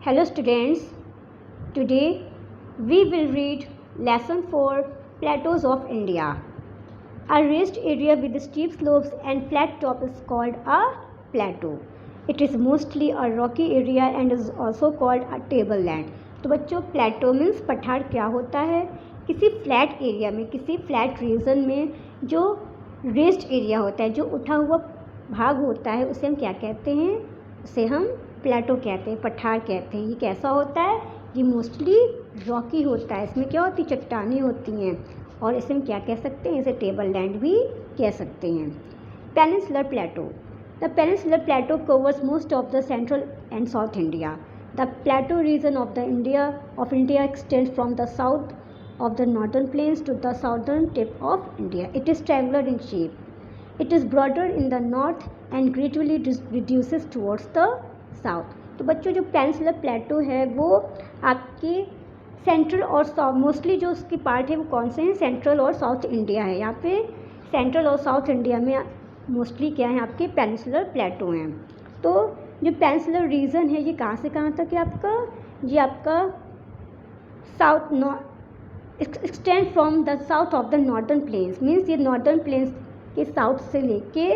Hello students, today we will read lesson 4 Plateaus of India. A raised area with steep slopes and flat top is called a plateau. It is mostly a rocky area and is also called a tableland. तो बच्चों plateau means पठार क्या होता है? किसी flat area में, किसी flat reason में जो रेस्ट एरिया होता है, जो उठा हुआ भाग होता है, उसे हम क्या कहते हैं? उसे हम प्लेटो कहते हैं, पठार कहते हैं. ये कैसा होता है? ये मोस्टली रॉकी होता है. इसमें क्या होती? चट्टानें होती हैं और इसे हम क्या कह सकते हैं? इसे टेबल लैंड भी कह सकते हैं. Peninsular Plato. The peninsular Plato covers most of the central and south India. The plateau region of India extends from the south of the northern plains to the southern tip of India. It is triangular in shape. It is broader in the north and gradually reduces towards the south. तो बच्चों जो peninsular प्लेटो है वो आपके central और mostly जो उसकी part है वो कौन से हैं? सेंट्रल और साउथ इंडिया है. यहाँ पे सेंट्रल और साउथ इंडिया में मोस्टली क्या है? आपके पेनिनसुलर प्लेटो हैं. तो जो पेनिनसुलर रीजन है ये कहाँ से कहाँ तक है आपका? ये आपका south extend from the south of the northern plains. Means ये नॉर्दर्न प्लेन्स के साउथ से लेके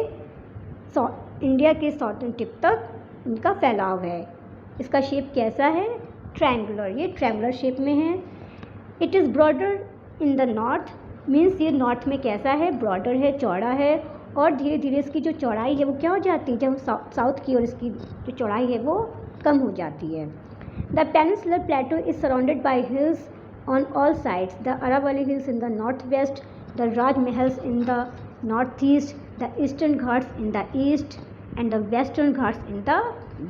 इंडिया के साउथर्न टिप तक इनका फैलाव है. इसका शेप कैसा है? ट्रायंगुलर. ये ट्रायंगुलर शेप में है. It is broader in the north. Means ये नॉर्थ में कैसा है? ब्रॉडर है, चौड़ा है. और धीरे धीरे इसकी जो चौड़ाई है वो क्या हो जाती है? जब साउथ की ओर इसकी जो चौड़ाई है वो कम हो जाती है. The peninsular plateau is surrounded by hills on all sides. The Aravalli Hills in the northwest, the Raj Mahals in the northeast, the Eastern Ghats in the east, and the Western Ghats in the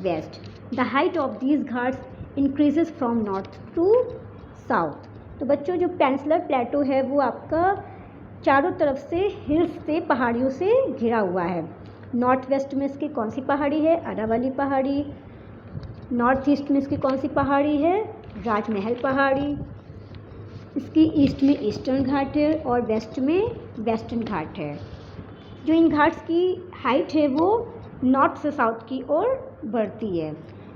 west. The height of these ghats increases from north to south. तो बच्चों जो peninsular प्लेटो है वो आपका चारों तरफ से hills से, पहाड़ियों से घिरा हुआ है. नॉर्थ वेस्ट में इसकी कौन सी पहाड़ी है? अरावली पहाड़ी. नॉर्थ ईस्ट में इसकी कौन सी पहाड़ी है? राजमहल पहाड़ी. इसकी ईस्ट में ईस्टर्न घाट है और वेस्ट में वेस्टर्न घाट है. जो इन घाट्स की हाइट है वो नॉर्थ से साउथ की ओर बढ़ती है.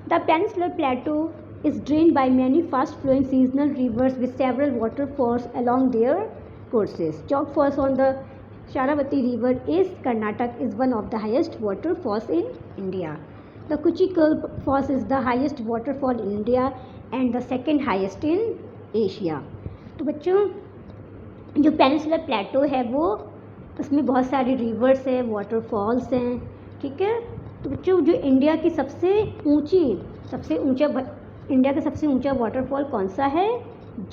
The peninsular plateau is drain by many fast flowing seasonal rivers with several waterfalls along their courses. चौक falls on the Sharavati river is Karnataka is one of the highest waterfalls in India. The Kunchikal falls is the highest waterfall in India and the second highest in Asia. तो बच्चों जो peninsular प्लेटो है वो उसमें बहुत सारी reverse है, वाटरफॉल्स हैं. ठीक है. तो बच्चों जो इंडिया का सबसे ऊंचा वाटरफॉल कौन सा है?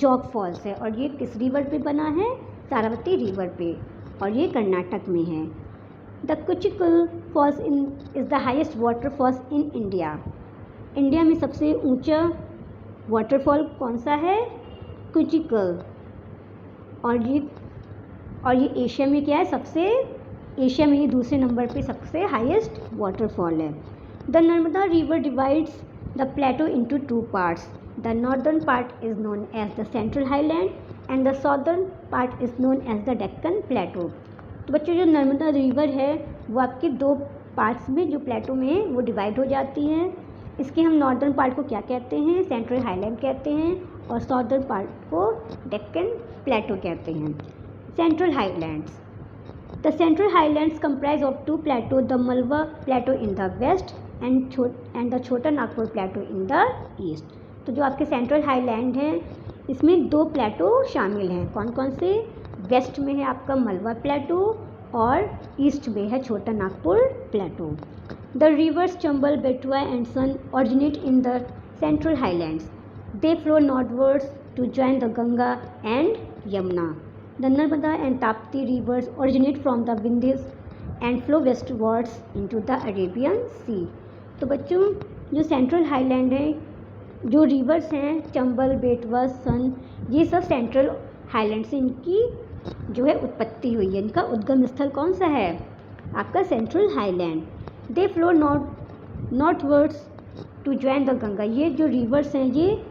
जोग फॉल्स है. और ये किस रिवर पे बना है? शारावती रिवर पे. और ये कर्नाटक में है. The Kunchikal falls is the highest waterfalls in India. India में सबसे ऊंचा वाटरफॉल कौन सा है? कुचिकल. और ये एशिया में क्या है? एशिया में ये दूसरे नंबर पे सबसे हाईएस्ट वाटरफॉल है. The Narmada river divides the plateau into two parts. The northern part is known as the central highland and the southern part is known as the Deccan plateau. तो बच्चों जो नर्मदा रिवर है वो आपके दो पार्ट्स में, जो प्लेटो में वो डिवाइड हो जाती हैं. इसके हम नॉर्दर्न पार्ट को क्या कहते हैं? सेंट्रल हाईलैंड कहते हैं. और साउदर्न पार्ट को डेक्कन प्लेटो कहते हैं. Central highlands. The central highlands comprise of two plateau, the Malwa plateau in the west and the Chota Nagpur plateau in the east. तो जो आपके सेंट्रल हाईलैंड हैं इसमें दो प्लेटो शामिल हैं. कौन कौन से? वेस्ट में है आपका मलवा प्लेटो और ईस्ट में है Chota Nagpur plateau. The rivers Chambal, Betwa and Son originate in the central highlands. They flow northwards to join the Ganga and Yamuna. The Narmada and Tapti rivers originate from the Vindhyas and flow westwards into the Arabian Sea. तो बच्चों जो central highland है, जो reverse हैं चंबल, बेटवा, सन, ये सब central highland से इनकी जो है उत्पत्ति हुई है. इनका उद्गम स्थल कौन सा है? आपका central highland. They flow northwards to join the Ganga. ये जो रिवर्स हैं ये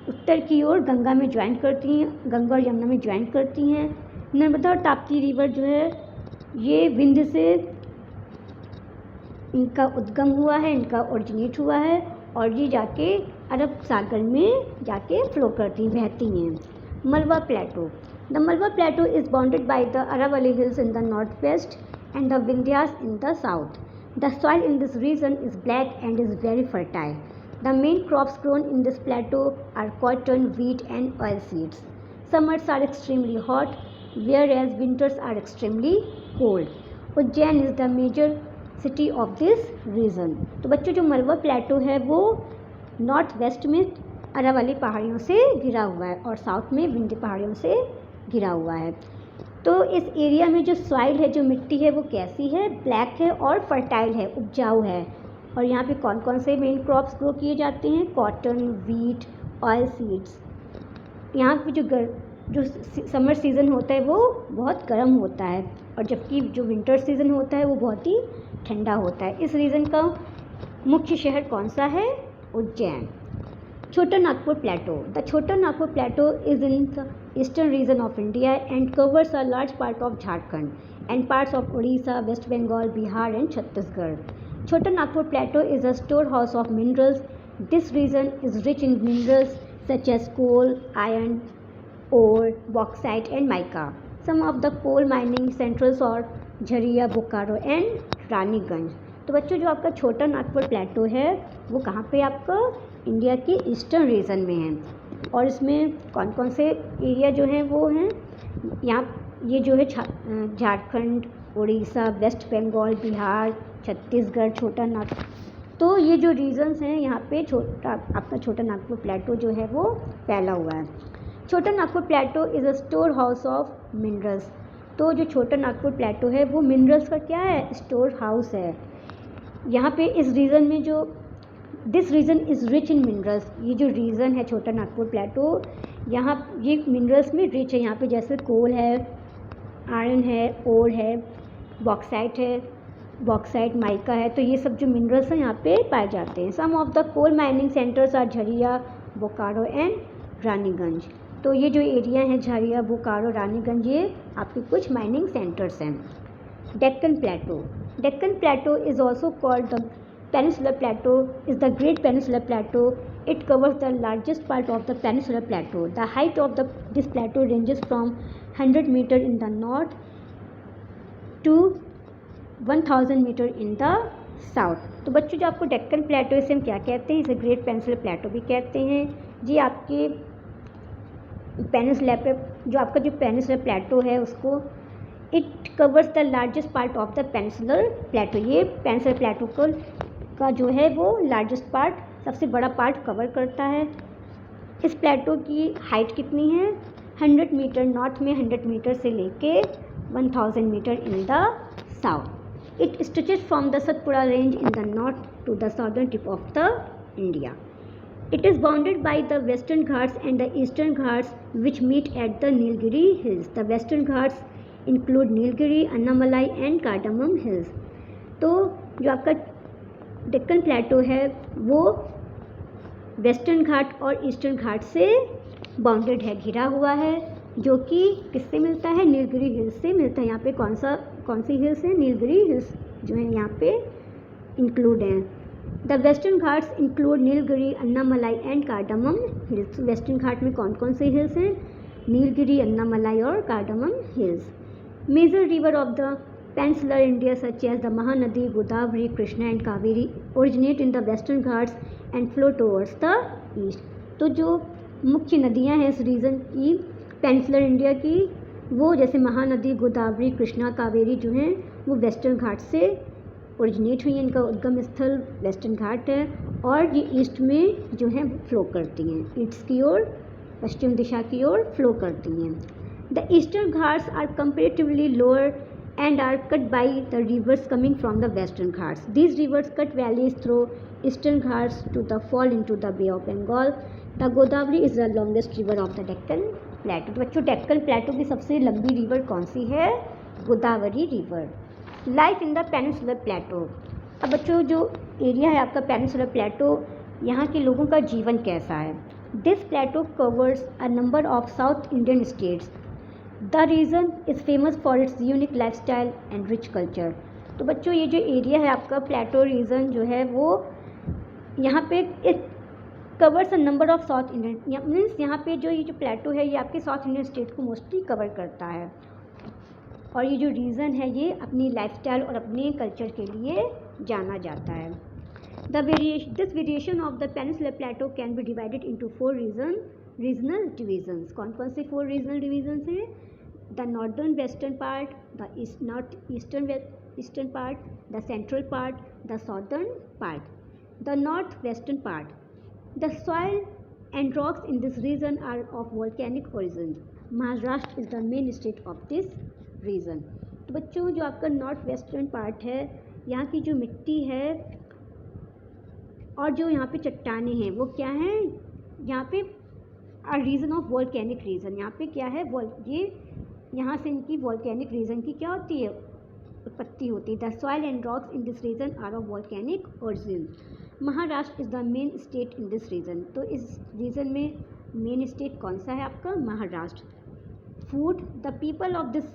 उत्तर की ओर गंगा में ज्वाइन करती हैं, गंगा और यमुना में ज्वाइन करती हैं. नर्मदा और ताप्ती रिवर जो है ये विंध्य से इनका उद्गम हुआ है, इनका ओरिजिनेट हुआ है. और ये जाके अरब सागर में जाके फ्लो करती बहती हैं। मलवा plateau, the Malwa plateau is bounded by the Aravalli hills in the north west and the Vindhyas in the south. The soil in this region is black and is very fertile. The main crops grown in this plateau are cotton, wheat and oilseeds. Summers are extremely hot, whereas winters are extremely cold. Ujjain is the major city of this region. तो बच्चों जो मलवा प्लेटो है वो north west में अरावली पहाड़ियों से घिरा हुआ है और साउथ में विंध्य पहाड़ियों से घिरा हुआ है। तो इस एरिया में जो सॉइल है, जो मिट्टी है वो कैसी है? ब्लैक है और फर्टाइल है, उपजाऊ है। और यहाँ पे कौन कौन से मेन क्रॉप्स ग्रो किए जाते हैं? Cotton, wheat, oil seeds. यहाँ पे जो समर सीज़न होता है वो बहुत गर्म होता है और जबकि जो विंटर सीज़न होता है वो बहुत ही ठंडा होता है। इस रीजन का मुख्य शहर कौन सा है? उज्जैन। छोटा Nagpur plateau, the Chota Nagpur plateau is in the eastern region of India and covers a large part of Jharkhand and parts of Orissa, West Bengal, Bihar and Chhattisgarh. Chota Nagpur plateau is a store house of minerals. This region is rich in minerals such as coal, iron, ore, bauxite and mica. Some of the coal mining centers are Jharia, Bokaro and Raniganj. तो बच्चों जो आपका छोटा नागपुर प्लेटो है वो कहाँ पे आपका इंडिया के ईस्टर्न रीजन में है और इसमें कौन कौन से एरिया जो हैं वो हैं यहाँ, ये जो है झारखंड, उड़ीसा, वेस्ट बंगाल, बिहार, छत्तीसगढ़, छोटा नागपुर। तो ये जो रीजन्स हैं यहाँ पे आपका छोटा नागपुर प्लेटो जो है वो फैला हुआ है। Chota Nagpur plateau is a store house of minerals. तो जो छोटा नागपुर प्लेटो है वो मिनरल्स का क्या है? स्टोर हाउस है। यहाँ पे इस रीजन में जो this region is rich in minerals, ये जो रीजन है छोटा नागपुर प्लेटो, यहाँ ये मिनरल्स में रिच है। यहाँ पे जैसे कोल है, आयरन है, ओर है, बॉक्साइट, माइका है, तो ये सब जो मिनरल्स हैं यहाँ पे पाए जाते हैं। Some of the coal mining centres are Jharia, Bokaro and Raniganj. तो ये जो एरिया है झरिया, बोकारो, रानीगंज, ये आपके कुछ माइनिंग सेंटर्स हैं। Deccan plateau, Deccan plateau is also called the peninsular plateau, is the great peninsular plateau. It covers the largest part of the peninsular plateau. The height of this plateau ranges from 100 meter in the north to 1000 meter in the south. तो बच्चों जो आपको डेक्कन प्लेटो इसे हम क्या कहते हैं? इसे ग्रेट पेनिनसुलर प्लेटो भी कहते हैं। जी आपके पेनिनसुला पे जो आपका जो पेनिनसुलर प्लेटो है उसको it covers the largest part of the peninsular प्लेटो। ये पेनिनसुलर प्लेटो का जो है वो लार्जेस्ट पार्ट, सबसे बड़ा पार्ट कवर करता है। इस प्लेटो की हाइट कितनी है? 100 मीटर नॉर्थ में, 100 मीटर से लेके 1000 metre in the south. It stretches from the Satpura range in the north to the southern tip of the India. It is bounded by the Western Ghats and the Eastern Ghats which meet at the Nilgiri Hills. The Western Ghats include Nilgiri, Annamalai and Cardamom Hills. तो जो आपका डेक्कन प्लेटो है वो western घाट और eastern घाट से bounded है, घिरा हुआ है, जो कि किससे मिलता है? नीलगिरी हिल्स से मिलता है। यहाँ पे कौन सी हिल्स हैं? नीलगिरी हिल्स जो है यहाँ पे इंक्लूड हैं। The Western Ghats include Nilgiri, Anamalai and cardamom hills. Western Ghat में कौन कौन से हिल्स हैं? नीलगिरी, अन्नामलाई और cardamom hills. Major river of the peninsular India such as the Mahanadi, Godavari, Krishna and Kaveri originate in the Western Ghats and flow towards the east. तो जो मुख्य नदियाँ हैं इस रीजन की पेनिनसुलर इंडिया की, वो जैसे महानदी, गोदावरी, कृष्णा, कावेरी जो हैं वो वेस्टर्न घाट से ओरिजिनेट हुई हैं। इनका उद्गम स्थल वेस्टर्न घाट है और ये ईस्ट में जो है फ्लो करती हैं, ईस्ट की ओर, पश्चिम दिशा की ओर फ्लो करती हैं। The Eastern Ghats are comparatively lower and are cut by the rivers coming from the western ghats. These rivers cut valleys through eastern ghats to the fall into the Bay of Bengal. The Godavari is the longest river of the Deccan Plateau. तो बच्चों डेक्कन प्लेटो की सबसे लंबी river कौन सी है? Godavari river. Life in the peninsular प्लेटो। अब बच्चों जो एरिया है आपका पेनिनसुलर प्लेटो, यहाँ के लोगों का जीवन कैसा है? This plateau covers a number of South Indian states. The region is famous for its unique life style and rich culture. तो बच्चों ये जो एरिया है आपका प्लेटो रीजन जो है वो यहाँ पे it covers a number of South Indian means यहाँ पे जो ये जो प्लेटो है ये आपके साउथ इंडियन स्टेट को मोस्टली कवर करता है। और ये जो रीजन है ये अपनी लाइफस्टाइल और अपने कल्चर के लिए जाना जाता है। This variation of the peninsular Plato can be divided into 4 regional divisions. कौन कौन से 4 रीजनल डिवीजन्स हैं? The northern western part, the north eastern part, the central part, the southern part. The north western part, the soil and rocks in this region are of volcanic origin. Maharashtra is the main state of this region. तो बच्चों जो आपका north western part है यहाँ की जो मिट्टी है और जो यहाँ पे चट्टानें हैं वो क्या हैं? यहाँ पे रीजन ऑफ वॉल्केनिक रीजन। यहाँ पे क्या है? ये यहाँ से इनकी वॉल्केनिक रीजन की क्या होती है? उत्पत्ति होती है। The soil and rocks in this region are of volcanic origin. Maharashtra is the main state in this region. तो इस रीजन में मेन स्टेट कौन सा है आपका? Maharashtra. Food, the people of this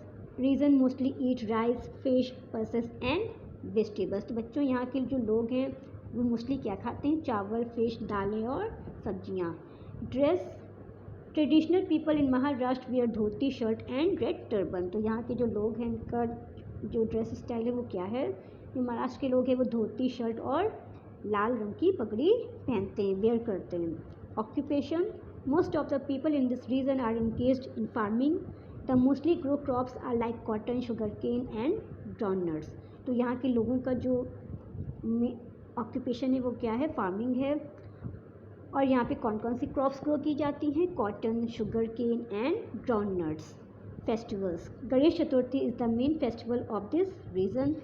region mostly eat rice, fish, pulses and vegetables. तो बच्चों यहाँ के जो लोग हैं वो मोस्टली क्या खाते हैं? चावल, फिश, दालें और सब्जियाँ। Dress, traditional people in Maharashtra wear dhoti, shirt and red turban. तो यहाँ के जो लोग हैं इनका जो ड्रेस स्टाइल है वो क्या है? जो महाराष्ट्र के लोग हैं वो धोती, शर्ट और लाल रंग की पगड़ी पहनते हैं, वेयर करते हैं। Occupation, most of the people in this region are engaged in farming. The mostly grow crops are like cotton, sugar cane and groundnuts. तो यहाँ के लोगों का जो ऑक्यूपेशन है वो क्या है? फार्मिंग है। और यहाँ पे कौन कौन सी क्रॉप्स ग्रो की जाती हैं? Cotton, sugar cane and groundnuts. Festivals, Ganesh Chaturthi is the main festival of this region.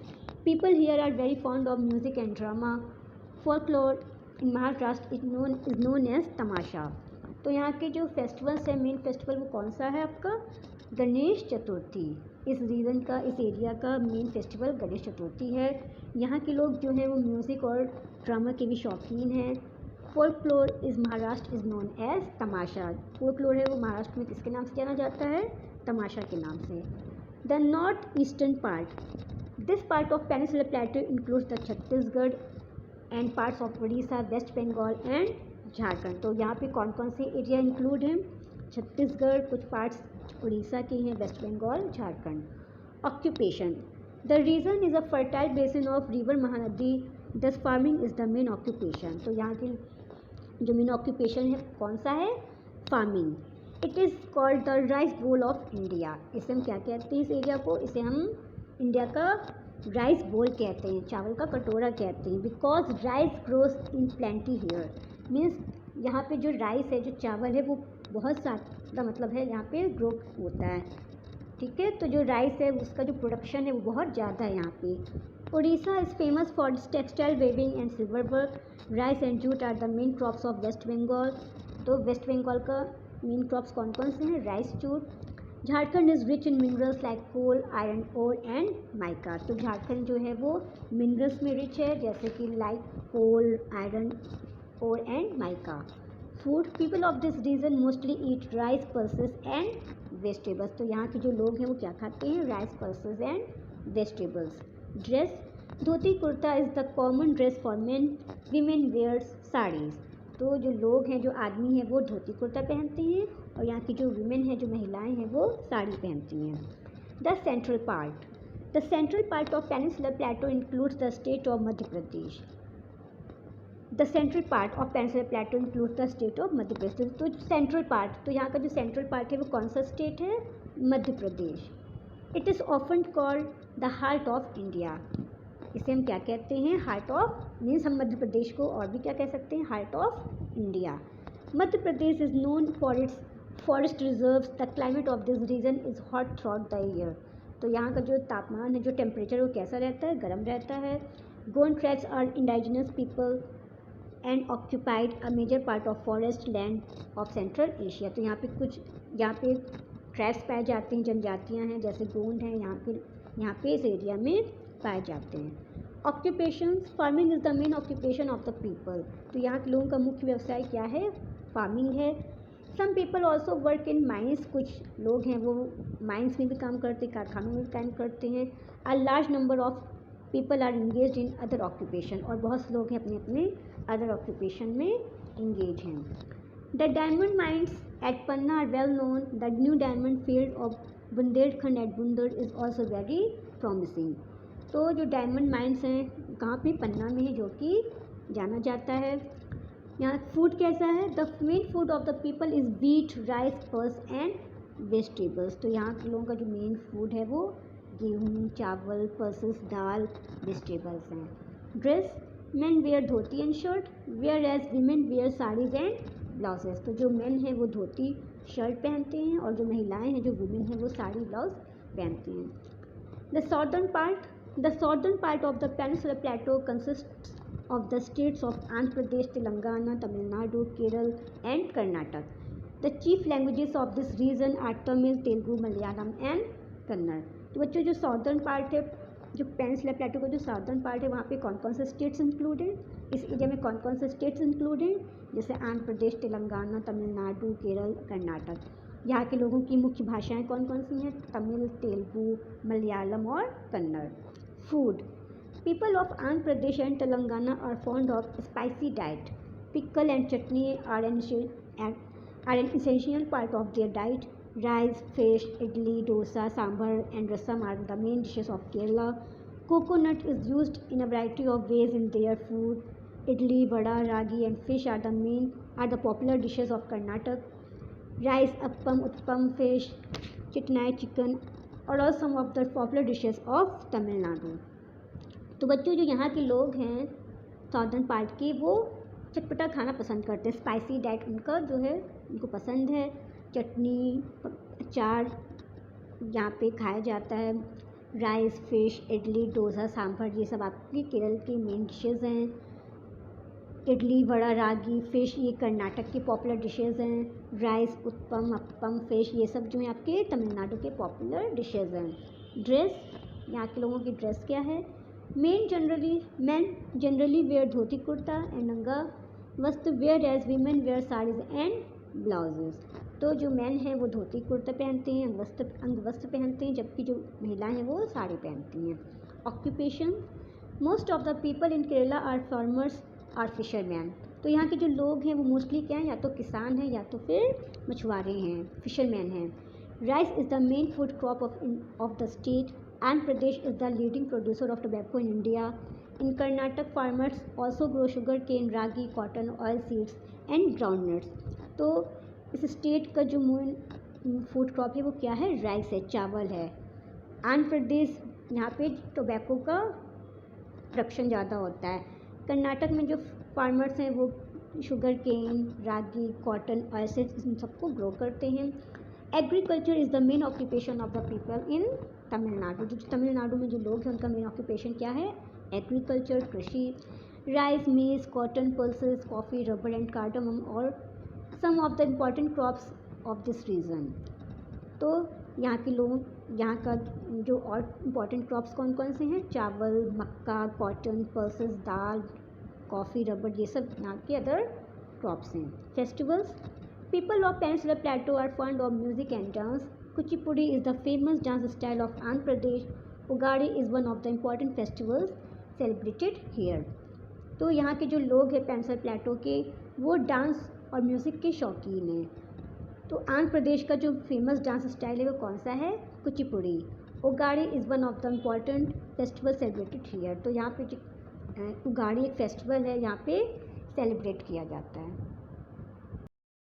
People here are very fond of music and drama. Folklore in Maharashtra is known as Tamasha. तो यहाँ के जो फेस्टिवल्स है, मेन फेस्टिवल वो कौन सा है आपका? गणेश चतुर्थी। इस रीजन का, इस एरिया का मेन फेस्टिवल गणेश चतुर्थी है। यहाँ के लोग जो हैं वो म्यूज़िक और ड्रामा के भी शौकीन हैं। Folklore is Maharashtra is known as Tamasha. Folklore है वो महाराष्ट्र में किसके नाम से जाना जाता है? तमाशा के नाम से। The north eastern part, this part of peninsular plateau includes the Chhattisgarh and parts of Orissa, West Bengal and Jharkhand. तो यहाँ पे कौन कौन से एरिया इंक्लूड हैं? छत्तीसगढ़, कुछ पार्ट्स उड़ीसा के हैं, west Bengal, Jharkhand. Occupation, the region is a fertile basin of river Mahanadi, thus farming is the main occupation. तो यहाँ की जो मेन ऑक्यूपेशन है कौन सा है? Farming. It is called the rice bowl of India. इसे हम क्या कहते हैं? इस एरिया को, इसे हम इंडिया का राइस बोल कहते हैं, चावल का कटोरा कहते हैं। Because rice grows in plenty here, means यहाँ पे जो राइस है, जो चावल है वो बहुत ज़्यादा, मतलब है यहाँ पे ग्रो होता है। ठीक है, तो जो राइस है उसका जो प्रोडक्शन है वो बहुत ज़्यादा है यहाँ पे। Orissa is famous for its textile weaving and silver work. Rice and jute are the main crops of West Bengal. तो वेस्ट बंगाल का मेन क्रॉप्स कौन कौन से हैं? Rice, jute. Jharkhand is rich in minerals like coal, iron ore and mica. तो झारखंड जो है वो मिनरल्स में रिच है, जैसे कि like coal, iron ore and mica. Food, people of this region mostly eat rice, pulses and vegetables. तो यहाँ के जो लोग हैं वो क्या खाते हैं? Rice, pulses and vegetables. Dress, dhoti kurta is the common dress for men, women wears saris. तो जो लोग हैं, जो आदमी हैं वो धोती कुर्ता पहनते हैं और यहाँ की जो वीमेन हैं, जो महिलाएं हैं वो साड़ी पहनती हैं। The central part, the central part of peninsular plateau includes the state of Madhya Pradesh. The central part of peninsular plateau includes the state of Madhya Pradesh. तो सेंट्रल पार्ट, तो यहाँ का जो सेंट्रल पार्ट है वो कौन सा स्टेट है? Madhya Pradesh. It is often called the heart of India. इसे हम क्या कहते हैं? हार्ट ऑफ, मीन्स हम मध्य प्रदेश को और भी क्या कह सकते हैं? Heart of India. Madhya Pradesh is known for its forest reserves. The climate of this region is hot throughout the year. तो यहाँ का जो तापमान है, जो टेम्परेचर वो कैसा रहता है? गर्म रहता है। Gond tribes are indigenous people and occupied a major part of forest land of central Asia. तो यहाँ पे ट्राइब्स पाए जाते हैं, जनजातियाँ हैं, जैसे गोंड हैं, यहाँ पे इस एरिया में पाए जाते हैं। Occupations, farming is the main occupation of the people. तो यहाँ के लोगों का मुख्य व्यवसाय क्या है? फार्मिंग है। Some people also work in mines, कुछ लोग हैं वो माइंस में भी काम करते हैं, कारखानों में भी काम करते हैं। A large number of people are engaged in other occupation, और बहुत से लोग हैं अपने अपने अदर ऑक्यूपेशन में इंगेज हैं। The diamond mines at Panna are well known. The new diamond field of Bundelkhand at Bundel is also very promising. तो जो डायमंड माइंस हैं कहाँ पे, पन्ना में है, जो कि जाना जाता है। यहाँ फूड कैसा है, the main food of the people is wheat, rice, pulse and vegetables. तो यहाँ के लोगों का जो मेन फूड है वो गेहूँ, चावल, पल्सेस, दाल, वेजिटेबल्स हैं। Dress, men wear dhoti and shirt, whereas women wear saris and blouses. तो जो मेन हैं वो धोती शर्ट पहनते हैं और जो महिलाएं हैं, जो वुमेन हैं, वो साड़ी ब्लाउज पहनती हैं। The southern part of the peninsular plateau consists of the states of Andhra Pradesh, Telangana, Tamil Nadu, Kerala and Karnataka. The chief languages of this region are Tamil, Telugu, Malayalam and Kannada. तो बच्चों जो सॉर्दर्न part है, जो peninsular प्लेटो का जो सॉर्दर्न part है, वहाँ पे कौन कौन से स्टेट्स इंक्लूड हैं, इस एरिया में कौन कौन से स्टेट्स इंक्लूड हैं, जैसे आंध्र प्रदेश, तेलंगाना, तमिलनाडु, केरल, कर्नाटक। यहाँ के लोगों की मुख्य भाषाएं कौन कौन सी हैं, तमिल, तेलुगु, मलयालम और Kannada. Food, people of Andhra Pradesh and Telangana are fond of spicy diet. Pickle and chutney are an essential part of their diet. Rice, fish, idli, dosa, sambar and rasam are the main dishes of Kerala. Coconut is used in a variety of ways in their food. Idli, vada, ragi and fish are the popular dishes of Karnataka. Rice, appam, utpam, fish, chitnai, chicken are all some of the popular dishes of Tamil Nadu. तो बच्चों जो यहाँ के लोग हैं सॉर्दर्न part के, वो चटपटा खाना पसंद करते हैं। स्पाइसी डाइट उनका जो है उनको पसंद है। चटनी, अचार यहाँ पे खाया जाता है। राइस, फिश, इडली, डोसा, सांभर, ये सब आपके केरल के मेन डिशेज़ हैं। इडली, वड़ा, रागी, फ़िश ये कर्नाटक की पॉपुलर डिशेज़ हैं। राइस, उत्पम, अप्पम, फ़िश ये सब जो हैं आपके तमिलनाडु के पॉपुलर डिशेज़ हैं। ड्रेस, यहाँ के लोगों की ड्रेस क्या है, men generally wear dhoti kurta and angavastra, whereas women wear saris and blouses. तो जो मैन हैं वो धोती कुर्ता पहनते हैं, अंग वस्त्र पहनते हैं, जबकि जो महिलाएं हैं वो साड़ी पहनती हैं। Occupation, most of the people in Kerala are farmers are fisherman. तो यहाँ के जो लोग हैं वो मोस्टली क्या हैं, या तो किसान हैं या तो फिर मछुआरे हैं, फिशरमैन हैं। Rice is the main food crop of the state. Andhra Pradesh is the leading producer of tobacco in India. In Karnataka, farmers also grow sugar cane, ragi, cotton, oil seeds and groundnuts. तो इस state का जो main food crop है वो क्या है, rice है, चावल है। आंध्र प्रदेश यहाँ पे टोबैको का प्रोडक्शन ज़्यादा होता है। कर्नाटक में जो फार्मर्स हैं वो sugar cane, ragi, cotton, oil seeds इन सबको ग्रो करते हैं। Agriculture is the main occupation of the people in Tamil Nadu. जो तमिलनाडु में जो लोग हैं उनका मेन ऑक्यूपेशन क्या है, एग्रीकल्चर, कृषि। Rice, maize, cotton, pulses, coffee, rubber and cardamom और some of the important crops of this region. तो यहाँ के लोग, यहाँ का जो और इम्पॉर्टेंट क्रॉप्स कौन कौन से हैं, चावल, मक्का, कॉटन, पल्सेस, दाल, कॉफ़ी, रबर, ये सब यहाँ के अदर क्रॉप्स हैं। Festivals, people of Peninsular Plateau are fond of music and dance. Kuchipudi is the famous dance style of Andhra Pradesh. Ugadi is one of the important festivals celebrated here. तो यहाँ के जो लोग हैं peninsular प्लेटो के, वो dance और music के शौकीन हैं। तो आंध्र प्रदेश का जो फेमस डांस स्टाइल है वो कौन सा है, Kuchipudi. Ugadi is one of the important festival celebrated here. तो यहाँ पे जो उगाड़ी एक फेस्टिवल है, यहाँ पे सेलिब्रेट किया जाता है।